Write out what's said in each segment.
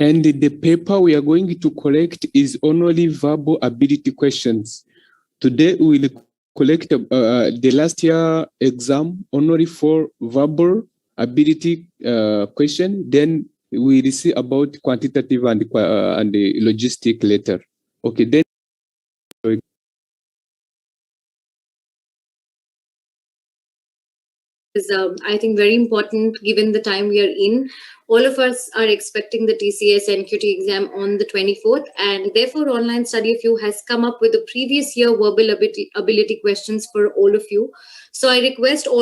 And the paper we are going to collect is only verbal ability questions. Today we will collect the last year exam only for verbal ability question. Then we will see about quantitative and the logistic later. Okay, then. Is I think very important given the time we are in. All of us are expecting the TCS NQT exam on the 24th, and therefore Online Study of You has come up with the previous year verbal ability questions for all of you. So I request all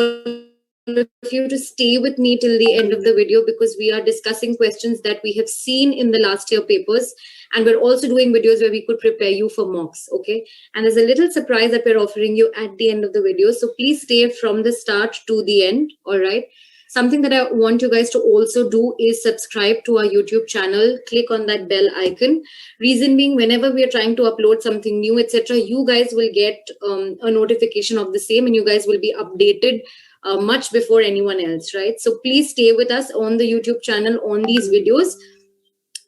of you to stay with me till the end of the video, because we are discussing questions that we have seen in the last year papers, and we're also doing videos where we could prepare you for mocks. Okay, and there's a little surprise that we're offering you at the end of the video, so please stay from the start to the end. All right, something that I want you guys to also do is subscribe to our YouTube channel. Click on that bell icon. Reason being, whenever we are trying to upload something new, etc., you guys will get a notification of the same, and you guys will be updated much before anyone else, right? So please stay with us on the YouTube channel on these videos,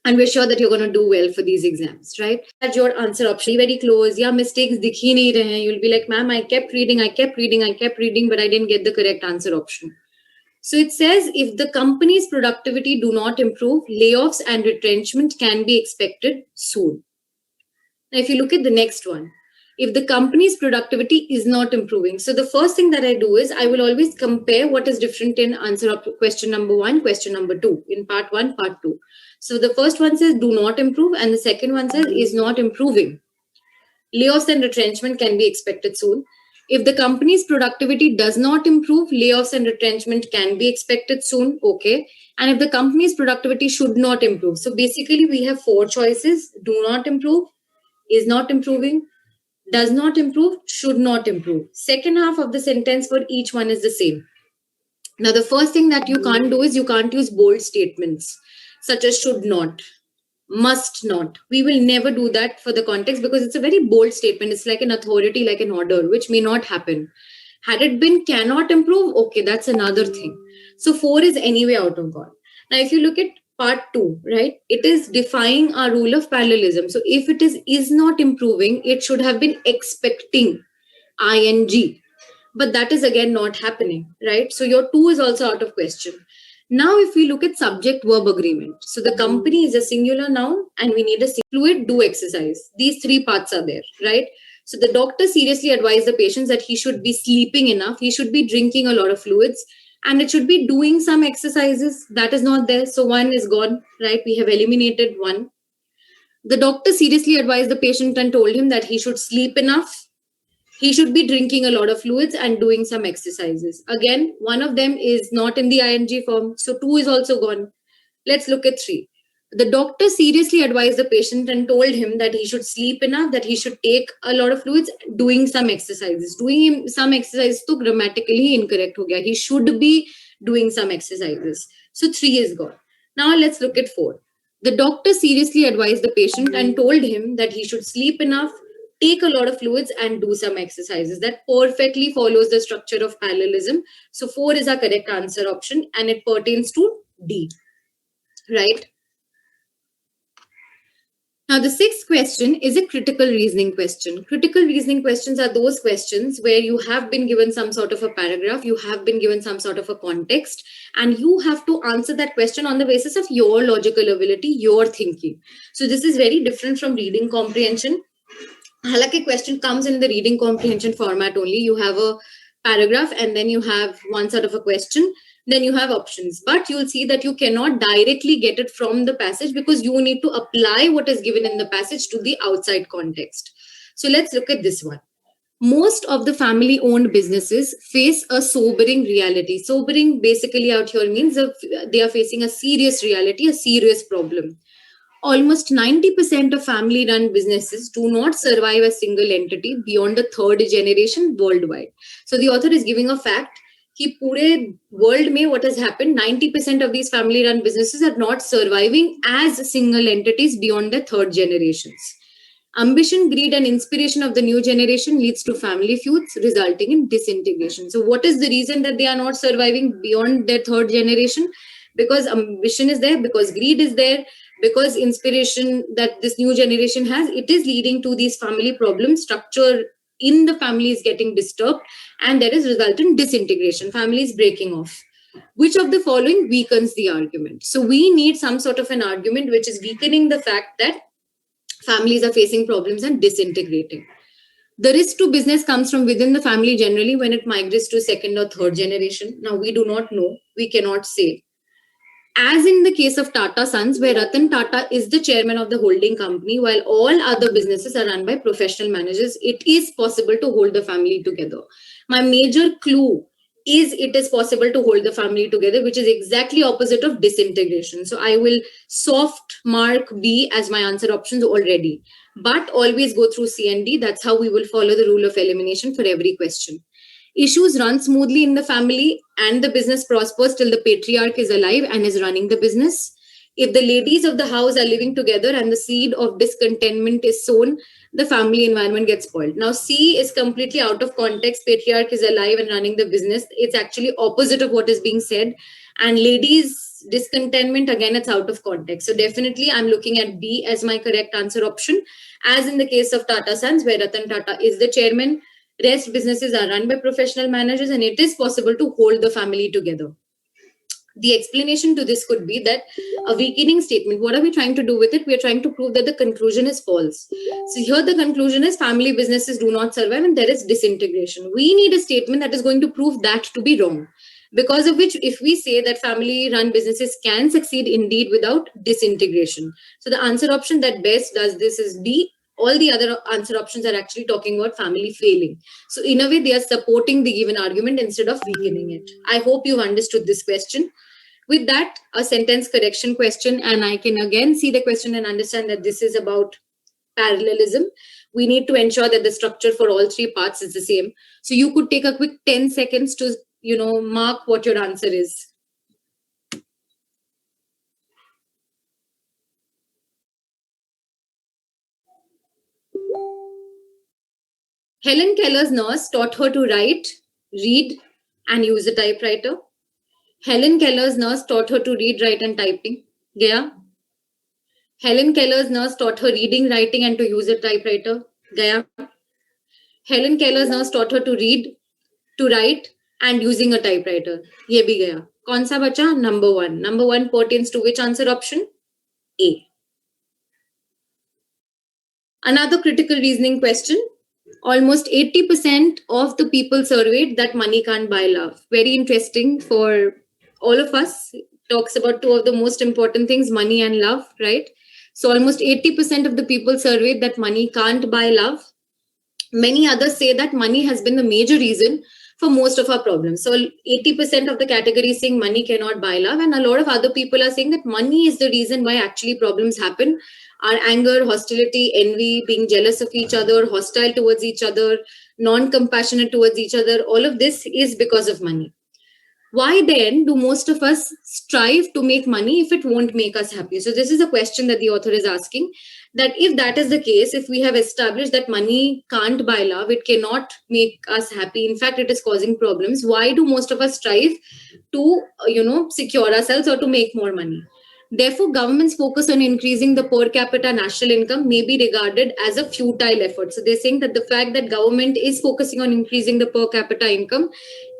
and we're sure that you're going to do well for these exams, right? At your answer option, very close. Yeah, mistakes dikh hi nahi rahe. You'll be like, ma'am, I kept reading, but I didn't get the correct answer option. So it says, if the company's productivity do not improve, layoffs and retrenchment can be expected soon. Now, if you look at the next one, if the company's productivity is not improving, so the first thing that I do is I will always compare what is different in answer of question number 1, question number 2, in part 1, part 2. So the first one says do not improve, and the second one says is not improving. Layoffs and retrenchment can be expected soon. If the company's productivity does not improve, layoffs and retrenchment can be expected soon. Okay. And if the company's productivity should not improve. So basically we have 4 choices: do not improve, is not improving, does not improve, should not improve. Second half of the sentence for each one is the same. Now, the first thing that you can't do is you can't use bold statements such as should not, must not. We will never do that for the context, because it's a very bold statement. It's like an authority, like an order, which may not happen. Had it been cannot improve, okay, that's another thing. So 4 is anyway out of God. Now, if you look at part 2, right, it is defying our rule of parallelism. So if it is not improving, it should have been expecting ing, but that is again not happening, right? So your 2 is also out of question. Now, if we look at subject verb agreement, so the company is a singular noun and we need a fluid do exercise. These 3 parts are there, right? So the doctor seriously advised the patients that he should be sleeping enough, he should be drinking a lot of fluids, and it should be doing some exercises. That is not there. So 1 is gone, right? We have eliminated 1. The doctor seriously advised the patient and told him that he should sleep enough, he should be drinking a lot of fluids and doing some exercises. Again, 1 of them is not in the ing form. So 2 is also gone. Let's look at 3. The doctor seriously advised the patient and told him that he should sleep enough, that he should take a lot of fluids, doing some exercises. Doing some exercises to grammatically incorrect ho gaya. He should be doing some exercises. So 3 is gone. Now let's look at 4. The doctor seriously advised the patient and told him that he should sleep enough, take a lot of fluids, and do some exercises. That perfectly follows the structure of parallelism. So 4 is our correct answer option, and it pertains to D, right? Now, the 6th question is a critical reasoning question. Critical reasoning questions are those questions where you have been given some sort of a paragraph, you have been given some sort of a context, and you have to answer that question on the basis of your logical ability, your thinking. So this is very different from reading comprehension. Halaki question comes in the reading comprehension format only. You have a paragraph and then you have one sort of a question, then you have options. But you'll see that you cannot directly get it from the passage because you need to apply what is given in the passage to the outside context. So let's look at this one. Most of the family-owned businesses face a sobering reality. Sobering basically out here means they are facing a serious reality, a serious problem. Almost 90% of family-run businesses do not survive a single entity beyond the 3rd generation worldwide. So the author is giving a fact कि पूरे world में what has happened, 90% of these family-run businesses are not surviving as single entities beyond the 3rd generations. Ambition, greed, and inspiration of the new generation leads to family feuds, resulting in disintegration. So what is the reason that they are not surviving beyond their 3rd generation? because ambition is there, because greed is there, because inspiration that this new generation has, it is leading to these family problems. Structure in the family is getting disturbed, and there is resultant disintegration, families breaking off. Which of the following weakens the argument? So we need some sort of an argument which is weakening the fact that families are facing problems and disintegrating. The risk to business comes from within the family generally when it migrates to second or third generation. Now, we do not know, we cannot say. As in the case of Tata Sons, where Ratan Tata is the chairman of the holding company, while all other businesses are run by professional managers, it is possible to hold the family together. My major clue is it is possible to hold the family together, which is exactly opposite of disintegration. So I will soft mark B as my answer options already. But always go through C and D. That's how we will follow the rule of elimination for every question. Issues run smoothly in the family and the business prospers till the patriarch is alive and is running the business. If the ladies of the house are living together and the seed of discontentment is sown, the family environment gets spoiled. Now, C is completely out of context. Patriarch is alive and running the business. It's actually opposite of what is being said. And ladies' discontentment, again, it's out of context. So definitely, I'm looking at B as my correct answer option. As in the case of Tata Sons, where Ratan Tata is the chairman, rest businesses are run by professional managers, and it is possible to hold the family together. The explanation to this could be that a weakening statement, what are we trying to do with it? We are trying to prove that the conclusion is false. So here the conclusion is family businesses do not survive and there is disintegration. We need a statement that is going to prove that to be wrong. Because of which, if we say that family run businesses can succeed indeed without disintegration. So the answer option that best does this is B. All the other answer options are actually talking about family failing. So in a way, they are supporting the given argument instead of weakening it. I hope you've understood this question. With that, a sentence correction question, and I can again see the question and understand that this is about parallelism. We need to ensure that the structure for all three parts is the same. So you could take a quick 10 seconds to, mark what your answer is. Helen Keller's nurse taught her to write, read, and use a typewriter. Helen Keller's nurse taught her to read, write, and typing. Gaya. Helen Keller's nurse taught her reading, writing, and to use a typewriter. Gaya. Helen Keller's nurse taught her to read, to write, and using a typewriter. Ye bhi gaya. Kaun sa bacha? Number 1. Number 1 pertains to which answer option? A. Another critical reasoning question. Almost 80% of the people surveyed that money can't buy love. Very interesting for all of us. It talks about two of the most important things, money and love, right? So almost 80% of the people surveyed that money can't buy love. Many others say that money has been the major reason for most of our problems. So 80% of the category is saying money cannot buy love, and a lot of other people are saying that money is the reason why actually problems happen. Our anger, hostility, envy, being jealous of each other, hostile towards each other, non-compassionate towards each other, all of this is because of money. Why then do most of us strive to make money if it won't make us happy? So this is a question that the author is asking, that if that is the case, if we have established that money can't buy love, it cannot make us happy, in fact, it is causing problems, why do most of us strive to, secure ourselves or to make more money? Therefore, government's focus on increasing the per capita national income may be regarded as a futile effort. So they're saying that the fact that government is focusing on increasing the per capita income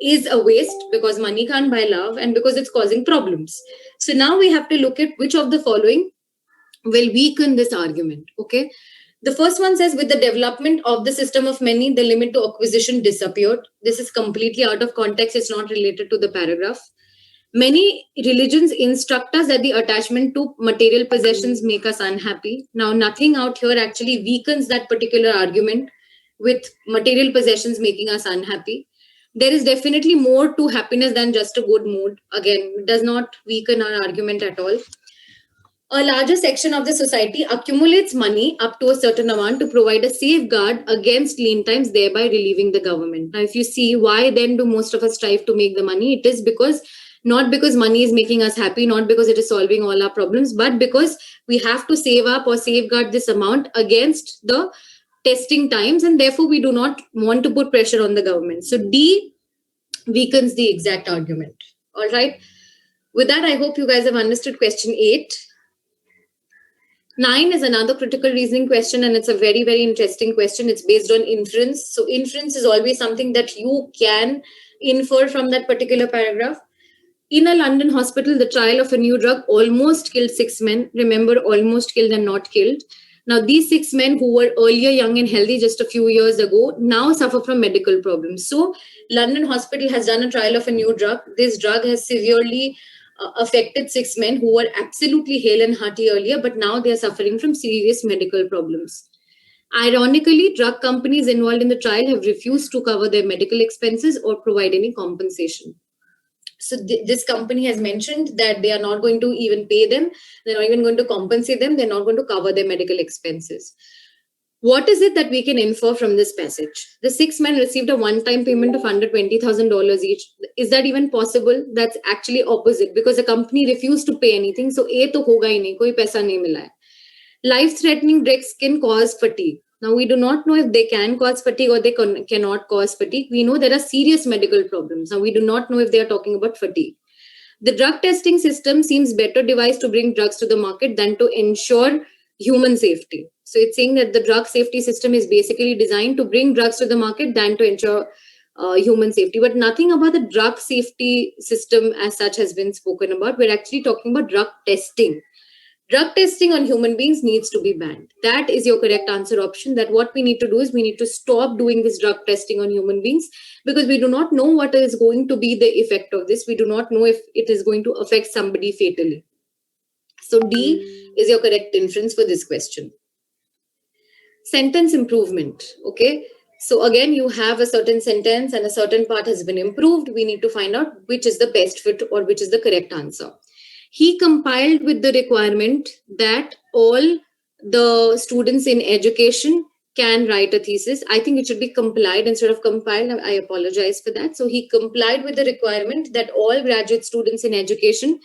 is a waste because money can't buy love and because it's causing problems. So now we have to look at which of the following will weaken this argument. Okay. The first one says, with the development of the system of money, the limit to acquisition disappeared. This is completely out of context. It's not related to the paragraph. Many religions instruct us that the attachment to material possessions make us unhappy. Now, nothing out here actually weakens that particular argument with material possessions making us unhappy. There is definitely more to happiness than just a good mood. Again, it does not weaken our argument at all. A larger section of the society accumulates money up to a certain amount to provide a safeguard against lean times, thereby relieving the government. Now, if you see why then do most of us strive to make the money, it is because not because money is making us happy, not because it is solving all our problems, but because we have to save up or safeguard this amount against the testing times, and therefore we do not want to put pressure on the government. So D weakens the exact argument. All right. With that, I hope you guys have understood question 8. 9 is another critical reasoning question, and it's a very, very interesting question. It's based on inference. So inference is always something that you can infer from that particular paragraph. In a London hospital, the trial of a new drug almost killed 6 men. Remember, almost killed and not killed. Now, these 6 men who were earlier young and healthy just a few years ago now suffer from medical problems. So, London hospital has done a trial of a new drug. This drug has severely affected 6 men who were absolutely hale and hearty earlier, but now they are suffering from serious medical problems. Ironically, drug companies involved in the trial have refused to cover their medical expenses or provide any compensation. So this company has mentioned that they are not going to even pay them. They're not even going to compensate them. They're not going to cover their medical expenses. What is it that we can infer from this passage? The 6 men received a one-time payment of under $20,000 each. Is that even possible? That's actually opposite, because the company refused to pay anything. So A to hoga hi nahi, koi paisa nahi mila hai. Life-threatening drugs can cause fatigue. Now, we do not know if they can cause fatigue or they cannot cause fatigue. We know there are serious medical problems. Now, we do not know if they are talking about fatigue. The drug testing system seems better devised to bring drugs to the market than to ensure human safety. So it's saying that the drug safety system is basically designed to bring drugs to the market than to ensure human safety. But nothing about the drug safety system as such has been spoken about. We're actually talking about drug testing. Drug testing on human beings needs to be banned. That is your correct answer option. That what we need to do is we need to stop doing this drug testing on human beings, because we do not know what is going to be the effect of this. We do not know if it is going to affect somebody fatally. So D is your correct inference for this question. Sentence improvement. Okay. So again, you have a certain sentence and a certain part has been improved. We need to find out which is the best fit or which is the correct answer. He compiled with the requirement that all the students in education can write a thesis. I think it should be complied instead of compiled. I apologize for that. So he complied with the requirement that all graduate students in education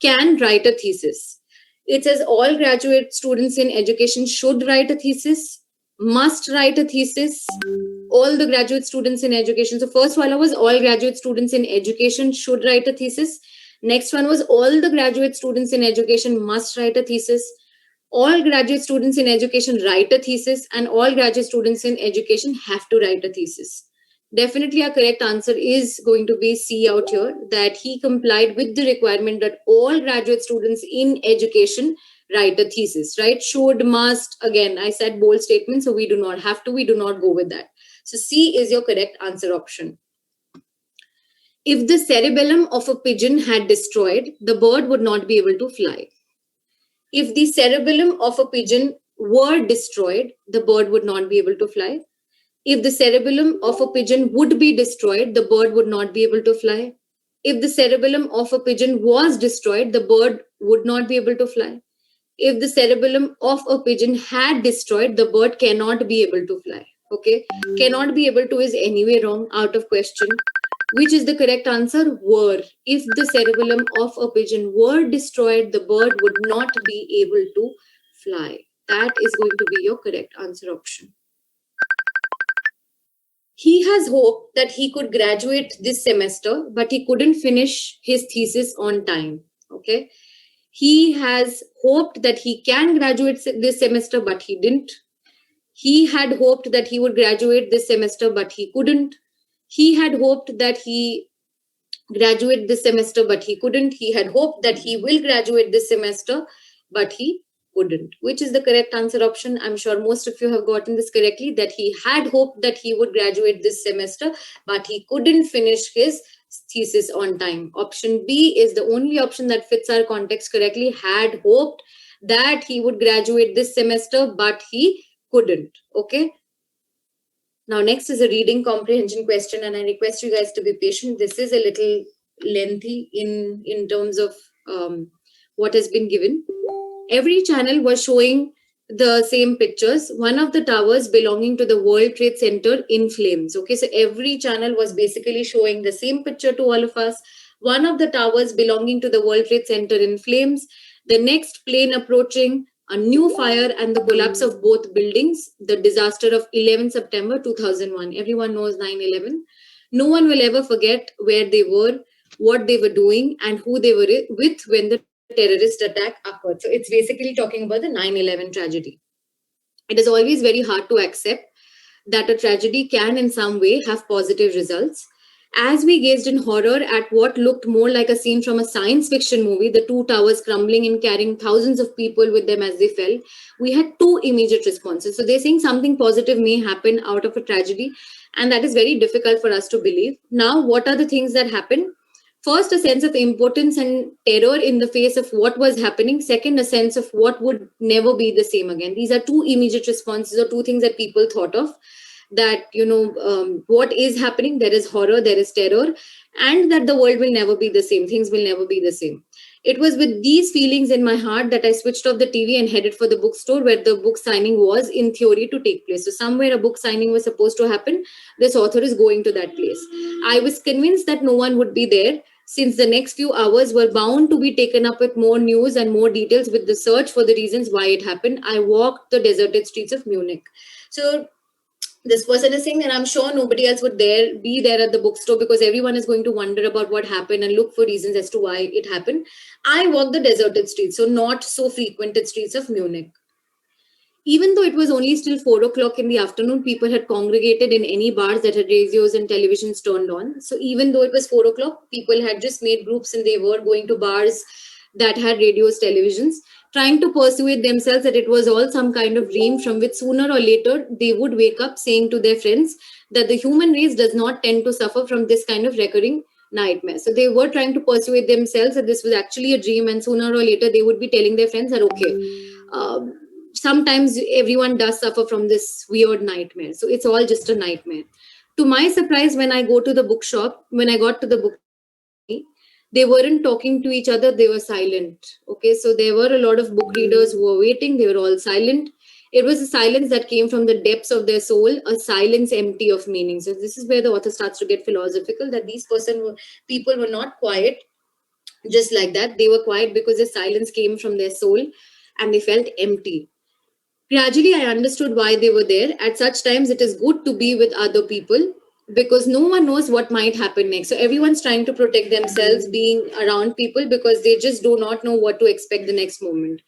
can write a thesis. It says all graduate students in education should write a thesis, must write a thesis, all the graduate students in education. So first one was all graduate students in education should write a thesis. Next one was all the graduate students in education must write a thesis. All graduate students in education write a thesis, and all graduate students in education have to write a thesis. Definitely our correct answer is going to be C out here, that he complied with the requirement that all graduate students in education write a thesis, right? Should, must, again, I said bold statement, so we do not have to, we do not go with that. So C is your correct answer option. If the cerebellum of a pigeon had destroyed, the bird would not be able to fly. If the cerebellum of a pigeon were destroyed, the bird would not be able to fly. If the cerebellum of a pigeon would be destroyed, the bird would not be able to fly. If the cerebellum of a pigeon was destroyed, the bird would not be able to fly. If the cerebellum of a pigeon had destroyed, the bird cannot be able to fly. Okay, cannot be able to is anyway wrong, out of question. Which is the correct answer? Were. If the cerebellum of a pigeon were destroyed, the bird would not be able to fly. That is going to be your correct answer option. He has hoped that he could graduate this semester, but he couldn't finish his thesis on time. Okay. He has hoped that he can graduate this semester, but he didn't. He had hoped that he would graduate this semester, but he couldn't. He had hoped that he graduate this semester, but he couldn't. He had hoped that he will graduate this semester, but he couldn't. Which is the correct answer option? I'm sure most of you have gotten this correctly, that he had hoped that he would graduate this semester, but he couldn't finish his thesis on time. Option B is the only option that fits our context correctly. Had hoped that he would graduate this semester, but he couldn't. Okay. Now, next is a reading comprehension question, and I request you guys to be patient. This is a little lengthy in terms of what has been given. Every channel was showing the same pictures. One of the towers belonging to the World Trade Center in flames. Okay, so every channel was basically showing the same picture to all of us. One of the towers belonging to the World Trade Center in flames. The next plane approaching, a new fire, and the collapse of both buildings, the disaster of 11 September 2001. Everyone knows 9/11. No one will ever forget where they were, what they were doing, and who they were with when the terrorist attack occurred. So it's basically talking about the 9/11 tragedy. It is always very hard to accept that a tragedy can, in some way, have positive results. As we gazed in horror at what looked more like a scene from a science fiction movie, the two towers crumbling and carrying thousands of people with them as they fell, we had two immediate responses. So they're saying something positive may happen out of a tragedy, and that is very difficult for us to believe. Now, what are the things that happen? First, a sense of impotence and terror in the face of what was happening. Second, a sense of what would never be the same again. These are two immediate responses or two things that people thought of, that what is happening, there is horror, there is terror, and that the world will never be the same, things will never be the same. It was with these feelings in my heart that I switched off the TV and headed for the bookstore where the book signing was in theory to take place. So somewhere a book signing was supposed to happen, this author is going to that place. I was convinced that no one would be there, since the next few hours were bound to be taken up with more news and more details with the search for the reasons why it happened. I walked the deserted streets of Munich. So this person is saying that I'm sure nobody else would be there at the bookstore, because everyone is going to wonder about what happened and look for reasons as to why it happened. I walked the deserted streets, so not so frequented streets of Munich. Even though it was only still 4 o'clock in the afternoon, people had congregated in any bars that had radios and televisions turned on. So even though it was 4 o'clock, people had just made groups and they were going to bars that had radios, televisions, trying to persuade themselves that it was all some kind of dream from which sooner or later they would wake up, saying to their friends that the human race does not tend to suffer from this kind of recurring nightmare. So they were trying to persuade themselves that this was actually a dream, and sooner or later they would be telling their friends that, okay, sometimes everyone does suffer from this weird nightmare. So it's all just a nightmare. To my surprise, when I got to the bookstore, they weren't talking to each other, they were silent. Okay, so there were a lot of book readers who were waiting, they were all silent. It was a silence that came from the depths of their soul, a silence empty of meaning. So this is where the author starts to get philosophical, that people were not quiet just like that. They were quiet because the silence came from their soul and they felt empty. Gradually, I understood why they were there. At such times, it is good to be with other people because no one knows what might happen next. So everyone's trying to protect themselves being around people because they just do not know what to expect the next moment.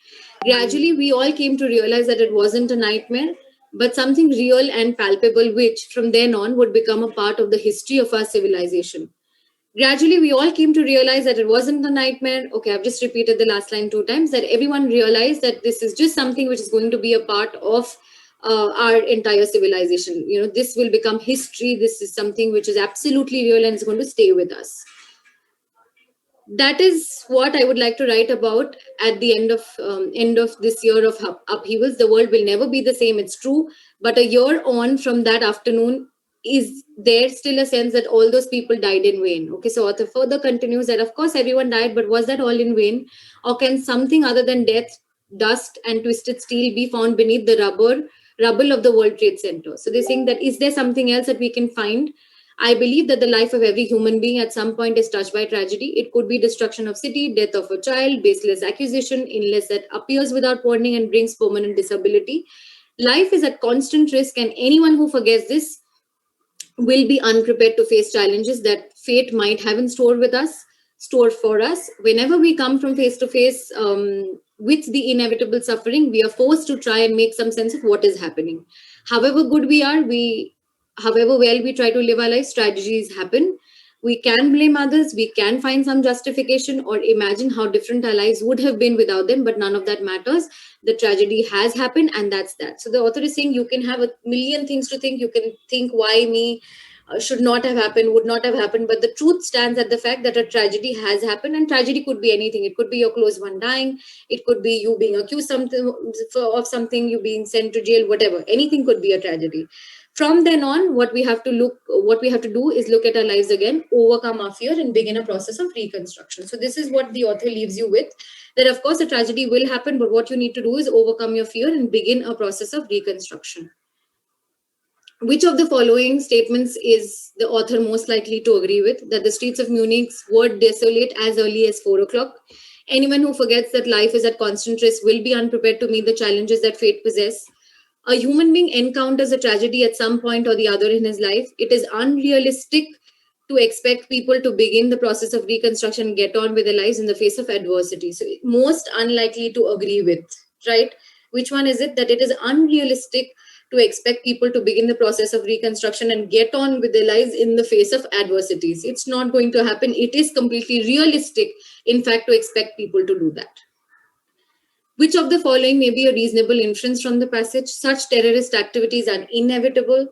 Gradually, we all came to realize that it wasn't a nightmare, but something real and palpable, which from then on would become a part of the history of our civilization. Gradually, we all came to realize that it wasn't a nightmare. Okay, I've just repeated the last line 2 times, that everyone realized that this is just something which is going to be a part of our entire civilization. This will become history. This is something which is absolutely real and is going to stay with us. That is what I would like to write about at the end of this year of upheavals. The world will never be the same. It's true, but a year on from that afternoon, is there still a sense that all those people died in vain? Okay, so author further continues that of course everyone died, but was that all in vain, or can something other than death, dust, and twisted steel be found beneath the rubble of the World Trade Center? So they're saying that is there something else that we can find? I believe that the life of every human being at some point is touched by tragedy. It could be destruction of city, death of a child, baseless accusation, illness that appears without warning and brings permanent disability. Life is at constant risk, and anyone who forgets this will be unprepared to face challenges that fate might have in store for us. Whenever we come from face to face with the inevitable suffering, we are forced to try and make some sense of what is happening. However good we are, however well we try to live our lives, tragedies happen. We can blame others, we can find some justification or imagine how different our lives would have been without them, but none of that matters. The tragedy has happened, and that's that. So the author is saying you can have a million things to think. You can think why me, should not have happened, would not have happened, but the truth stands at the fact that a tragedy has happened, and tragedy could be anything. It could be your close one dying, it could be you being accused of something, you being sent to jail, whatever. Anything could be a tragedy. From then on, what we have to do is look at our lives again, overcome our fear, and begin a process of reconstruction. So this is what the author leaves you with, that of course a tragedy will happen, but what you need to do is overcome your fear and begin a process of reconstruction. Which of the following statements is the author most likely to agree with? That the streets of Munich were desolate as early as 4 o'clock. Anyone who forgets that life is at constant risk will be unprepared to meet the challenges that fate possesses. A human being encounters a tragedy at some point or the other in his life. It is unrealistic to expect people to begin the process of reconstruction, get on with their lives in the face of adversity. So most unlikely to agree with, right? Which one is it? That it is unrealistic to expect people to begin the process of reconstruction and get on with their lives in the face of adversities. It's not going to happen. It is completely realistic, in fact, to expect people to do that. Which of the following may be a reasonable inference from the passage? Such terrorist activities are inevitable.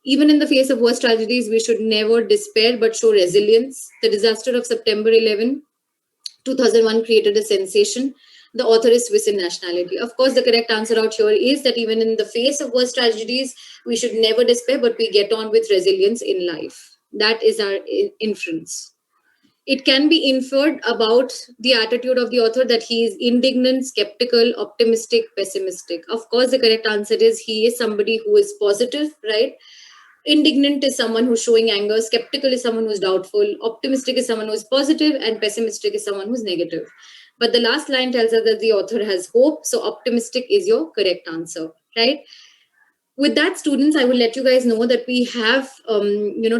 Even in the face of worst tragedies, we should never despair but show resilience. The disaster of September 11, 2001 created a sensation. The author is Swiss in nationality. Of course, the correct answer out here is that even in the face of worst tragedies, we should never despair, but we get on with resilience in life. That is our inference. It can be inferred about the attitude of the author that he is indignant, skeptical, optimistic, pessimistic. Of course, the correct answer is he is somebody who is positive, right? Indignant is someone who's showing anger, skeptical is someone who's doubtful, optimistic is someone who's positive, and pessimistic is someone who's negative. But the last line tells us that the author has hope, so optimistic is your correct answer, right? With that, students, I will let you guys know that we have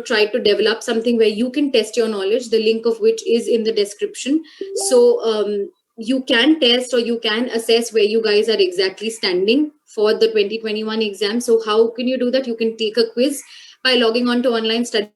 tried to develop something where you can test your knowledge, the link of which is in the description. So you can test or you can assess where you guys are exactly standing for the 2021 exam. So how can you do that? You can take a quiz by logging on to online study.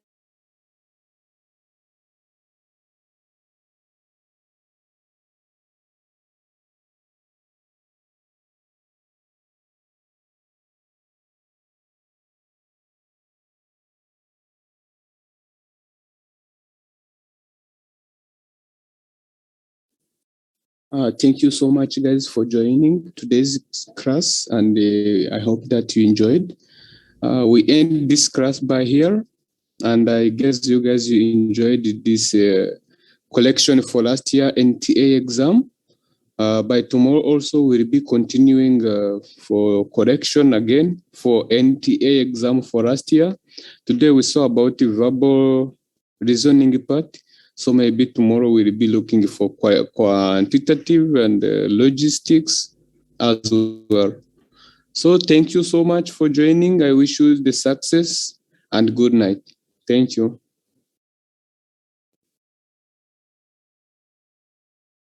Thank you so much, guys, for joining today's class, and I hope that you enjoyed. We end this class by here, and I guess you guys enjoyed this collection for last year NTA exam. By tomorrow also we'll be continuing for correction again for NTA exam for last year. Today we saw about the verbal reasoning part. So maybe tomorrow we'll be looking for quantitative and logistics as well. So thank you so much for joining. I wish you the success and good night. Thank you.